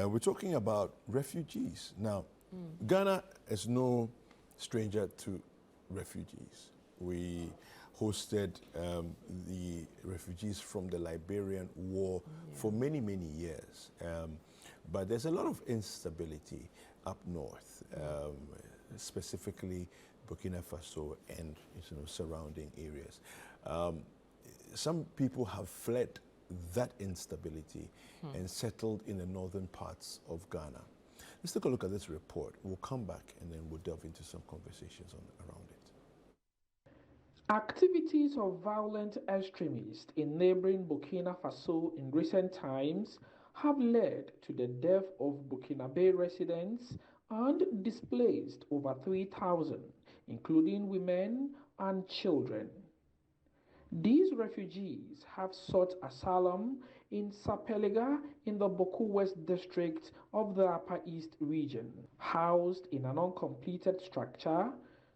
We're talking about refugees. Now, Ghana is no stranger to refugees. We hosted the refugees from the Liberian War for many, many years. But there's a lot of instability up north, specifically Burkina Faso and surrounding areas. Some people have fled that instability and settled in the northern parts of Ghana. Let's take a look at this report. We'll come back and then we'll delve into some conversations around it. Activities of violent extremists in neighboring Burkina Faso in recent times have led to the death of Burkinabe residents and displaced over 3,000, including women and children. These refugees have sought asylum in Sapeliga in the Boku West district of the Upper East region. Housed in an uncompleted structure,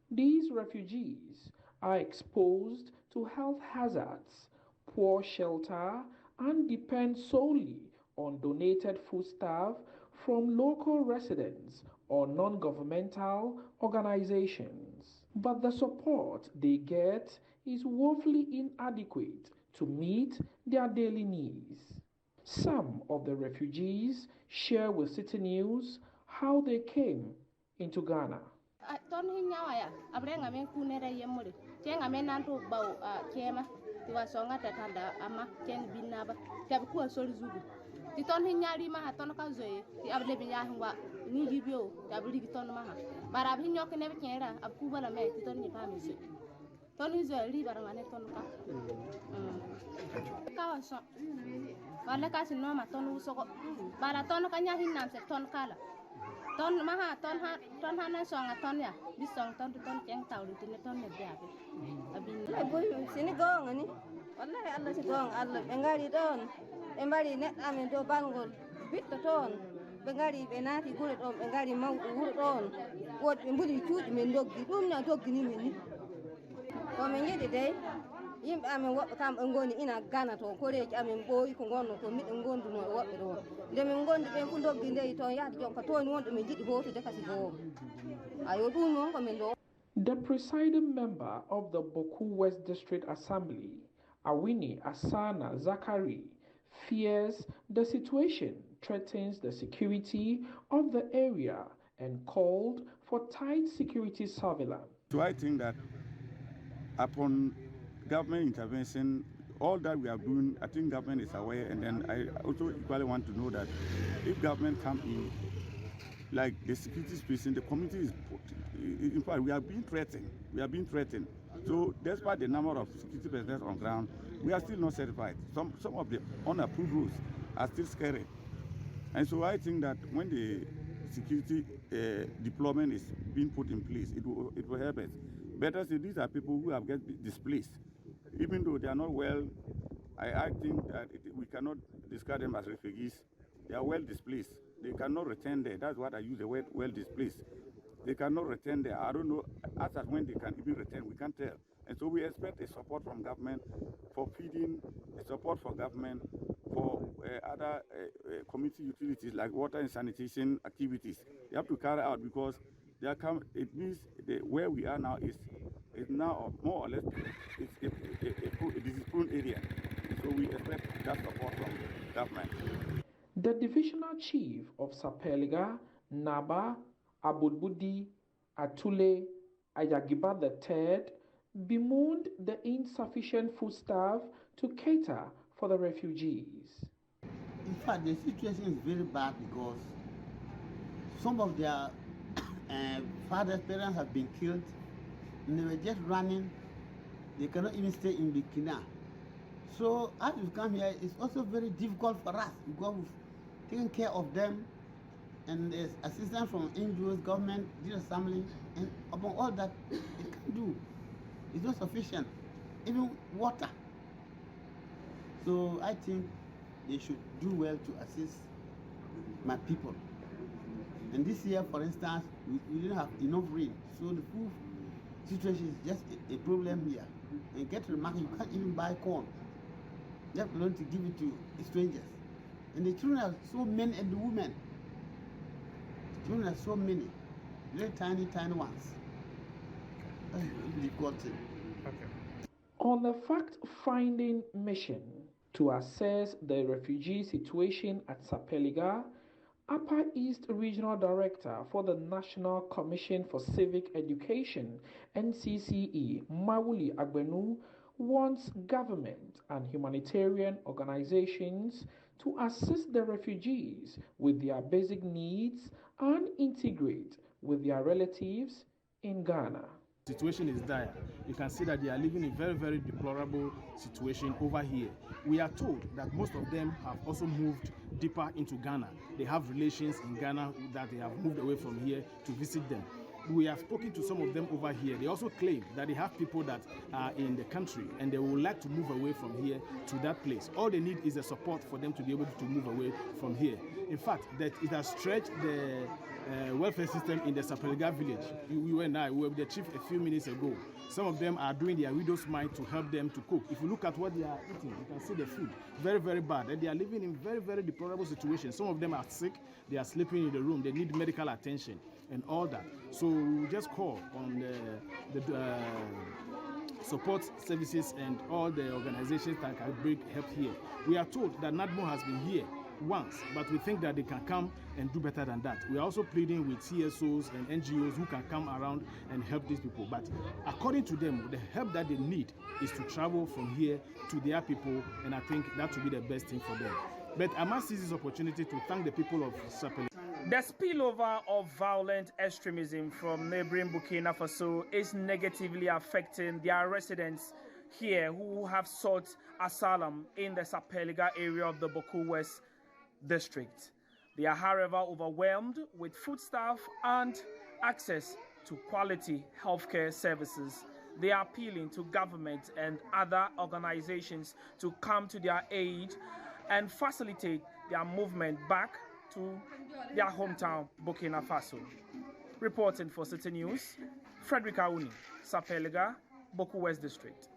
these refugees are exposed to health hazards, poor shelter, and depend solely on donated foodstuff from local residents or non-governmental organizations. But the support they get is woefully inadequate to meet their daily needs. Some of the refugees share with Citi News how they came into Ghana. The presiding member of the Boku West District Assembly, Awini Asana Zakari, fears the situation threatens the security of the area and called for tight security surveillance. So I think that upon government intervention, all that we are doing, I think government is aware, and then I also equally want to know that if government come in, like the security situation, the community is put. In fact, we are being threatened. So despite the number of security personnel on ground, we are still not certified. Some of the unapproved routes are still scary. And so I think that when the security deployment is being put in place, it will help us. Better say these are people who have get displaced. Even though they are not well, I think that we cannot discard them as refugees. They are well displaced. They cannot return there. That's what I use the word well displaced. They cannot return there. I don't know as at when they can even return. We can't tell. And so we expect a support from government for feeding, a support for government for other community utilities like water and sanitation activities. They have to carry out because it means where we are now is now more or less a disease-prone area. So we expect that support from government. The divisional chief of Sapeliga, Naba Abudbudi Atule Ayagiba III, bemoaned the insufficient foodstuff to cater for the refugees. In fact, the situation is very bad because some of their parents have been killed, and they were just running. They cannot even stay in Burkina. So as we come here, it's also very difficult for us because we've taken care of them, and there's assistance from NGOs, government, the assembly, and upon all that, it can't do. It's not sufficient, even water. So I think they should do well to assist my people. And this year, for instance, we didn't have enough rain, so the food situation is just a problem here. And get to the market, you can't even buy corn. You have to learn to give it to strangers. And the children are so men and the women. Children are so many, very tiny, tiny ones. That's a difficult thing. On a fact-finding mission to assess the refugee situation at Sapeliga, Upper East Regional Director for the National Commission for Civic Education, NCCE, Mawuli Agbenu, wants government and humanitarian organizations to assist the refugees with their basic needs and integrate with their relatives in Ghana. Situation is dire. You can see that they are living in very, very deplorable situation over here. We are told that most of them have also moved deeper into Ghana. They have relations in Ghana that they have moved away from here to visit them. We have spoken to some of them over here. They also claim that they have people that are in the country and they would like to move away from here to that place. All they need is the support for them to be able to move away from here. In fact, that it has stretched the welfare system in the Sapeliga village. You and I were with the chief a few minutes ago. Some of them are doing their widow's mite to help them to cook. If you look at what they are eating, you can see the food. Very, very bad. And they are living in very, very deplorable situations. Some of them are sick. They are sleeping in the room. They need medical attention and all that. So we just call on the support services and all the organizations that can bring help here. We are told that NADMO has been here once, but we think that they can come and do better than that. We are also pleading with CSOs and NGOs who can come around and help these people. But according to them, the help that they need is to travel from here to their people, and I think that will be the best thing for them. But I must seize this opportunity to thank the people of Sapeliga. The spillover of violent extremism from neighboring Burkina Faso is negatively affecting their residents here who have sought asylum in the Sapeliga area of the Boku West district. They are, however, overwhelmed with foodstuff and access to quality healthcare services. They are appealing to government and other organizations to come to their aid and facilitate their movement back to their hometown, Burkina Faso. Reporting for Citi News, Frederick Auni, Sapeliga, Boku West District.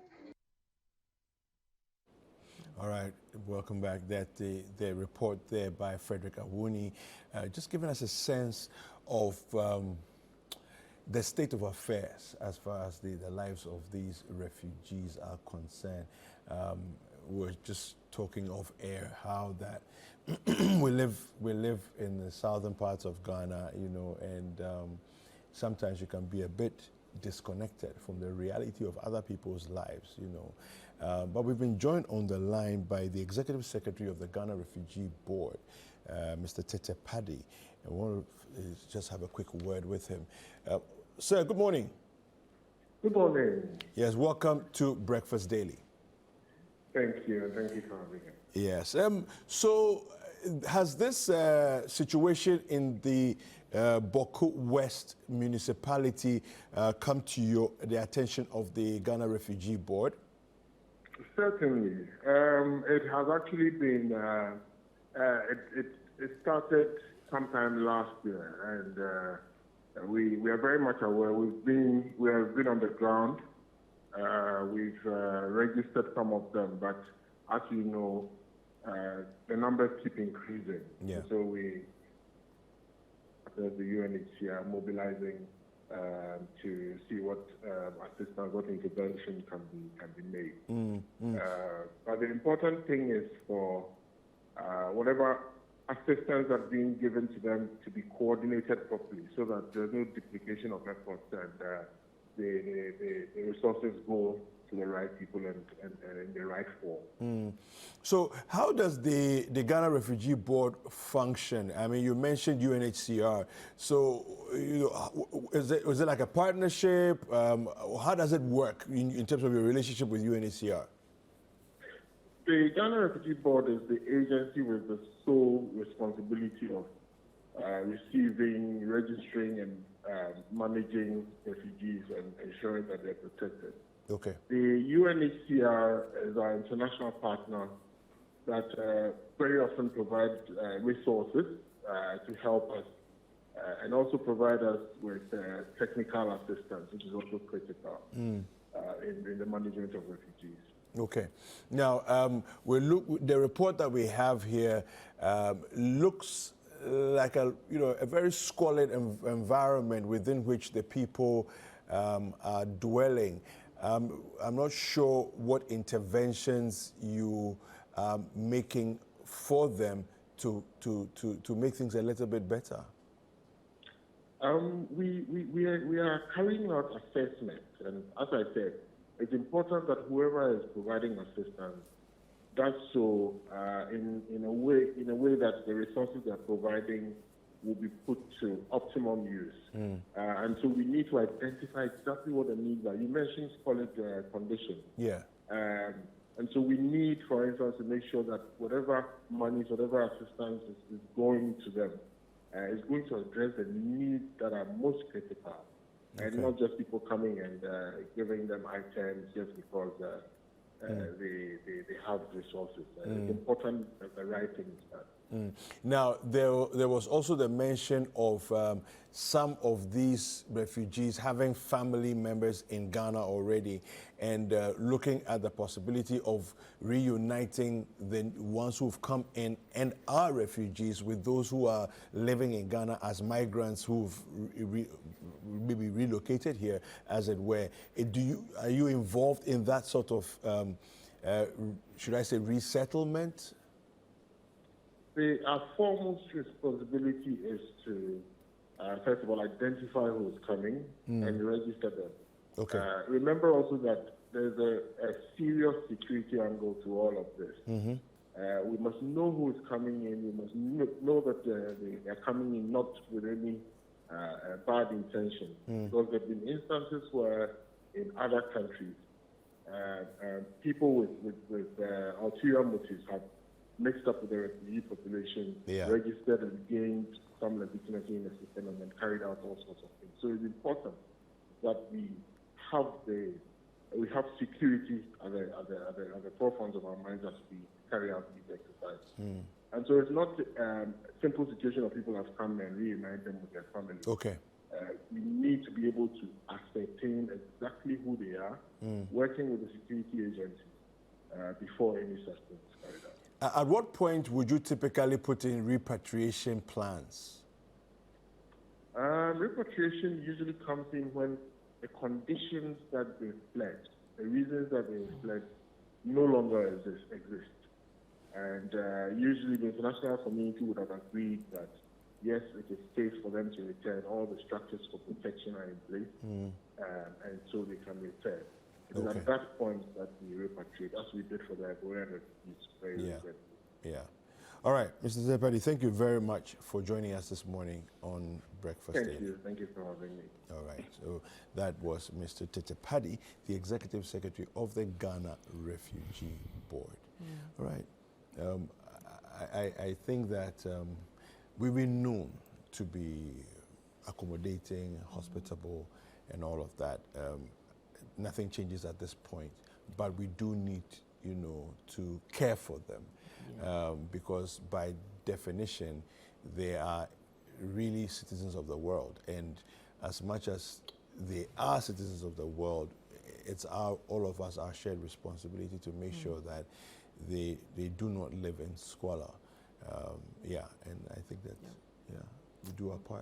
All right, welcome back. That the report there by Frederick Awuni, just giving us a sense of the state of affairs as far as the lives of these refugees are concerned. We're just talking off air how that we live in the southern parts of Ghana, you know, and sometimes you can be a bit disconnected from the reality of other people's lives, you know. But we've been joined on the line by the Executive Secretary of the Ghana Refugee Board, Mr. Tete Paddy. I want to just have a quick word with him. Sir, good morning. Good morning. Yes, welcome to Breakfast Daily. Thank you, and thank you for having me. Yes. So has this situation in the Boku West municipality come to the attention of the Ghana Refugee Board? Certainly. It has actually been, it started sometime last year, and we are very much aware. We have been on the ground. We've registered some of them, but as you know, the numbers keep increasing. Yeah. So the UNHCR mobilizing to see what assistance, what intervention can be made. But the important thing is for whatever assistance that's being given to them to be coordinated properly, so that there's no duplication of efforts and the resources go to the right people and in the right form. So how does the Ghana Refugee Board function? I mean, you mentioned UNHCR. So, you know, is it like a partnership? How does it work in terms of your relationship with UNHCR? The Ghana Refugee Board is the agency with the sole responsibility of receiving, registering, and managing refugees and ensuring that they're protected. Okay. The UNHCR is our international partner that very often provides resources to help us and also provide us with technical assistance, which is also critical in the management of refugees. Okay. Now, the report that we have here looks like a very squalid environment within which the people are dwelling. I'm not sure what interventions you are making for them to make things a little bit better. We are carrying out assessments, and as I said, it's important that whoever is providing assistance does so in a way that the resources they're providing will be put to optimum use. And so we need to identify exactly what the needs are. You mentioned squalid conditions. Yeah. And so we need, for instance, to make sure that whatever monies, whatever assistance is going to them is going to address the needs that are most critical, and not just people coming and giving them items just because they have resources. It's important that the right thing is done. Now, there was also the mention of some of these refugees having family members in Ghana already, and looking at the possibility of reuniting the ones who've come in and are refugees with those who are living in Ghana as migrants who've maybe relocated here, as it were. Are you involved in that sort of, should I say, resettlement? Our foremost responsibility is to, first of all, identify who's coming and register them. Okay. Remember also that there's a serious security angle to all of this. We must know who is coming in. We must know that they are coming in not with any bad intention. Because there have been instances where in other countries, people with ulterior motives have mixed up with the refugee population, registered and gained some legitimacy in the system, and then carried out all sorts of things. So it's important that we have security at the forefront of our minds as we carry out these exercises. And so it's not a simple situation of people have come and reunite them with their families. Okay. We need to be able to ascertain exactly who they are, working with the security agencies before any such thing is carried out. At what point would you typically put in repatriation plans? Repatriation usually comes in when the conditions that they fled, the reasons that they fled, no longer exist. And usually the international community would have agreed that, yes, it is safe for them to return. All the structures for protection are in place, and so they can return. It is at that point that we repatriate, as we did for the Ivorian refugees very recently. Yeah. All right, Mr. Sapeliga, thank you very much for joining us this morning on Breakfast Daily. Thank you for having me. All right, so that was Mr. Sapeliga, the Executive Secretary of the Ghana Refugee Board. All right, I think that we've been known to be accommodating, hospitable, and all of that. Nothing changes at this point, but we do need, to care for them, because by definition, they are really citizens of the world. And as much as they are citizens of the world, it's all of us, our shared responsibility to make sure that they do not live in squalor. And I think that, we do our part.